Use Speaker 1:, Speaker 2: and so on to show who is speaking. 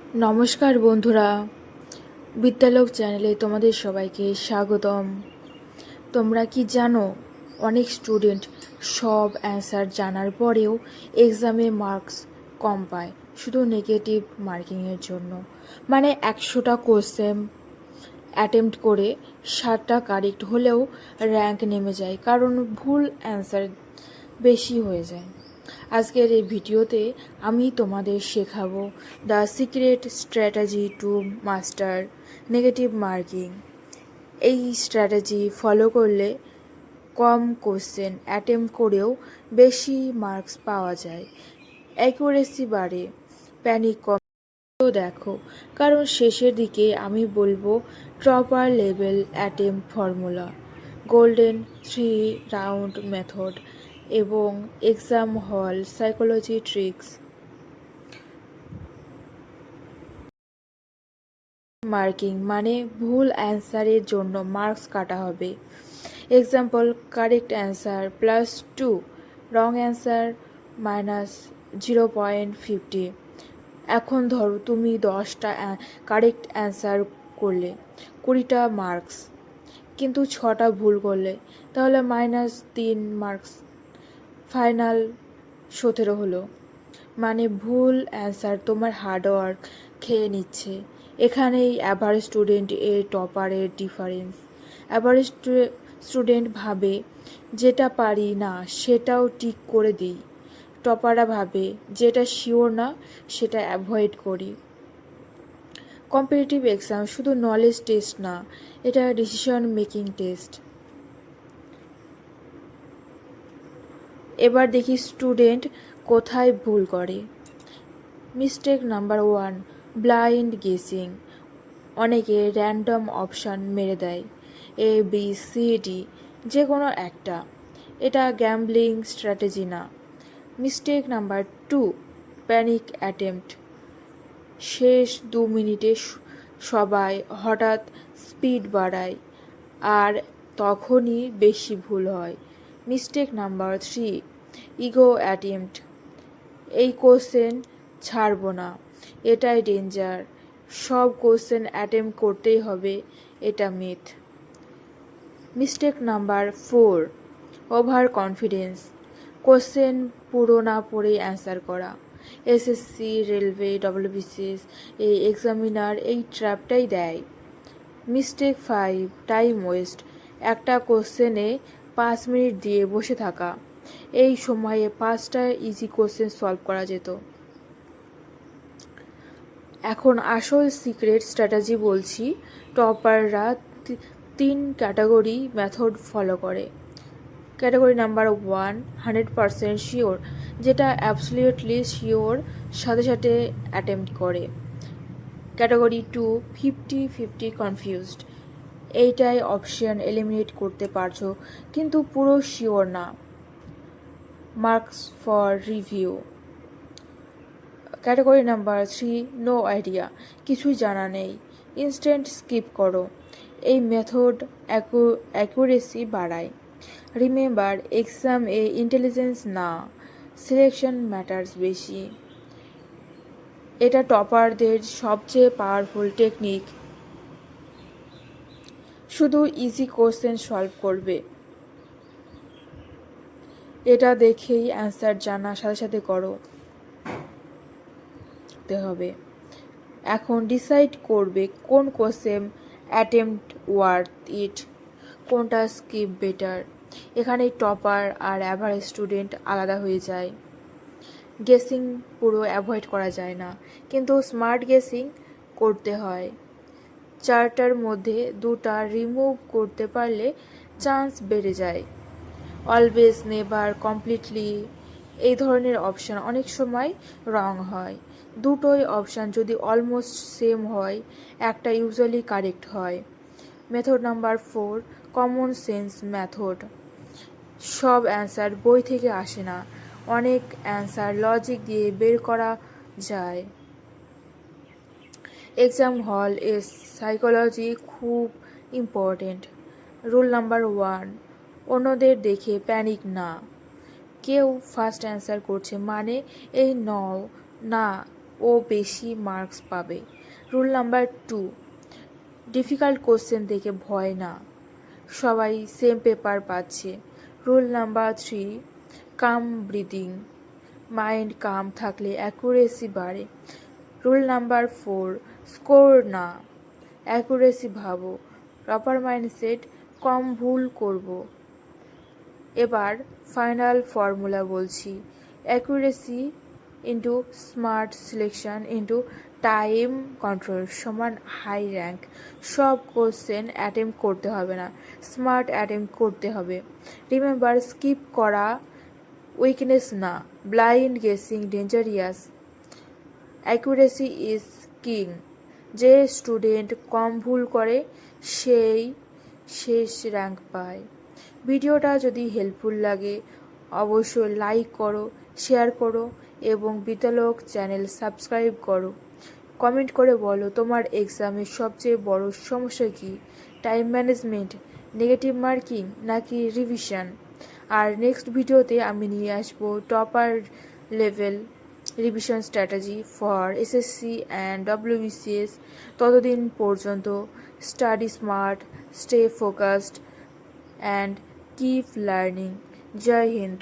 Speaker 1: নমস্কার বন্ধুরা, বিদ্যালোক চ্যানেলে তোমাদের সবাইকে স্বাগতম। তোমরা কি জানো, অনেক স্টুডেন্ট সব অ্যান্সার জানার পরেও এক্সামে মার্কস কম পায় শুধু নেগেটিভ মার্কিংয়ের জন্য। মানে 100টা কোশ্চেন অ্যাটেম্প্ট করে 7টা কারেক্ট হলেও র্যাঙ্ক নেমে যায়, কারণ ভুল অ্যান্সার বেশি হয়ে যায়। আজকের এই ভিডিওতে আমি তোমাদের শেখাবো the secret strategy to master negative marking. এই স্ট্র্যাটেজি ফলো করলে কম কোশ্চেন অ্যাটেম্প্ট করেও বেশি মার্কস পাওয়া যায়, অ্যাকুরেসি বাড়ে, প্যানিক কম। তো দেখো, কারণ শেষের দিকে আমি বলবো topper level attempt formula, golden 3 round method এবং exam hall psychology tricks. Marking মানে ভুল অ্যান্সারের জন্য মার্কস কাটা হবে। Example, correct answer +2, wrong answer -0.50। এখন ধরো তুমি 10টা কারেক্ট অ্যান্সার করলে, 20টা মার্কস, কিন্তু 6টা ভুল করলে, তাহলে -3 মার্কস, ফাইনাল 17 হলো। মানে ভুল অ্যান্সার তোমার হার্ডওয়ার্ক খেয়ে নিচ্ছে। এখানেই অ্যাভারেজ স্টুডেন্ট এর টপারের ডিফারেন্স। অ্যাভারেজ স্টুডেন্ট ভাবে যেটা পারি না সেটাও ঠিক করে দিই, টপাররা ভাবে যেটা শিওর না সেটা অ্যাভয়েড করি। কম্পিটিটিভ এক্সাম শুধু নলেজ টেস্ট না, এটা ডিসিশন মেকিং টেস্ট। এবার দেখি স্টুডেন্ট কোথায় ভুল করে। Mistake number 1, blind guessing. অনেকে র্যান্ডম অপশান মেরে দেয়, ABCD, যে কোনো একটা। এটা গ্যাম্বলিং স্ট্র্যাটেজি না। Mistake number 2, panic attempt. শেষ 2 মিনিটে সবাই হঠাৎ স্পিড বাড়ায় আর তখনই বেশি ভুল হয়। Mistake number 3, ego attempt. এই কোশ্চেন ছাড়বো না, এটাই ডেঞ্জার, সব কোশ্চেন অ্যাটেম্প্ট করতেই হবে, এটা myth. Mistake number 4, over confidence. Question পুরো না পড়ে অ্যান্সার করা। SSC, রেলওয়ে, WBCS এই এক্সামিনার এই ট্র্যাপটাই দেয়। Mistake 5, time waste. একটা কোশ্চেনে 5 মিনিট দিয়ে বসে থাকা, এই সময়ে 5টা ইজি কোশ্চেন সলভ করা যেত। এখন আসল সিক্রেট স্ট্র্যাটেজি বলছি। টপাররা 3 ক্যাটাগরি মেথড ফলো করে। ক্যাটাগরি নাম্বার 1, 100% শিওর, যেটা অ্যাবসলিউটলি শিওর, সাথে সাথে অ্যাটেম্প্ট করে। ক্যাটাগরি 2, 50-50 কনফিউজড, এইটাই অপশন এলিমিনেট করতে পারছো কিন্তু পুরো শিওর না, marks for review. Category number 3, no idea, কিছুই জানা নেই, ইনস্ট্যান্ট স্কিপ করো। এই মেথড অ্যাকুরেসি বাড়ায়। রিমেম্বার, এক্সাম ইন্টেলিজেন্স না, সিলেকশন ম্যাটার্স বেশি। এটা টপারদের সবচেয়ে পাওয়ারফুল টেকনিক। শুধু ইজি কোশ্চেন সলভ করবে, এটা দেখেই অ্যান্সার জানা সাথে সাথে করো হবে। এখন ডিসাইড করবে কোন কোশ্চেন অ্যাটেম্প্ট ওয়ার্থ ইট, কোনটা স্কিপ বেটার। এখানে টপার আর অ্যাভারেজ স্টুডেন্ট আলাদা হয়ে যায়। গেসিং পুরো অ্যাভয়েড করা যায় না, কিন্তু স্মার্ট গেসিং করতে হয়। 4টার মধ্যে 2টা রিমুভ করতে পারলে চান্স বেড়ে যায়। অলওয়েজ, নেভার, কমপ্লিটলি, এই ধরনের অপশান অনেক সময় রং হয়। দুটোই অপশান যদি অলমোস্ট সেম হয়, একটা ইউজুয়ালি কারেক্ট হয়। Method number 4, common sense method. সব অ্যান্সার বই থেকে আসে না, অনেক অ্যান্সার লজিক দিয়ে বের করা যায়। এক্সাম হল এর সাইকোলজি খুব ইম্পর্টেন্ট। রুল নাম্বার 1, অন্যদের দেখে প্যানিক না। কেউ ফার্স্ট অ্যান্সার করছে মানে এই নও না ও বেশি মার্কস পাবে। রুল নাম্বার 2, ডিফিকাল্ট কোশ্চেন দেখে ভয় না, সবাই সেম পেপার পাচ্ছে। Rule number 3, calm breathing, mind calm থাকলে অ্যাকুরেসি বাড়ে। রুল নাম্বার 4, স্কোর না, অ্যাকুরেসি ভাবো, প্রপার মাইন্ডসেট, কম ভুল করব। এবার ফাইনাল ফর্মুলা বলছি, accuracy into smart selection into time control সমান হাই র্যাঙ্ক। সব কোশ্চেন অ্যাটেম্প করতে হবে না, স্মার্ট অ্যাটেম্প করতে হবে। রিমেম্বার, স্কিপ করা উইকনেস না, blind guessing dangerous, accuracy is king. যে স্টুডেন্ট কম ভুল করে সেই শেষ র্যাঙ্ক পায়। ভিডিওটা যদি হেল্পফুল লাগে অবশ্যই লাইক করো, শেয়ার করো এবং বিদ্যালোক চ্যানেল সাবস্ক্রাইব করো। কমেন্ট করে বলো তোমার এক্সামের সবচেয়ে বড় সমস্যা কী, টাইম ম্যানেজমেন্ট, নেগেটিভ মার্কিং নাকি রিভিশন। আর নেক্সট ভিডিওতে আমি নিয়ে আসবো topper level revision strategy for SSC and WBCS। ততদিন পর্যন্ত study smart, stay focused and keep learning. Jai Hind.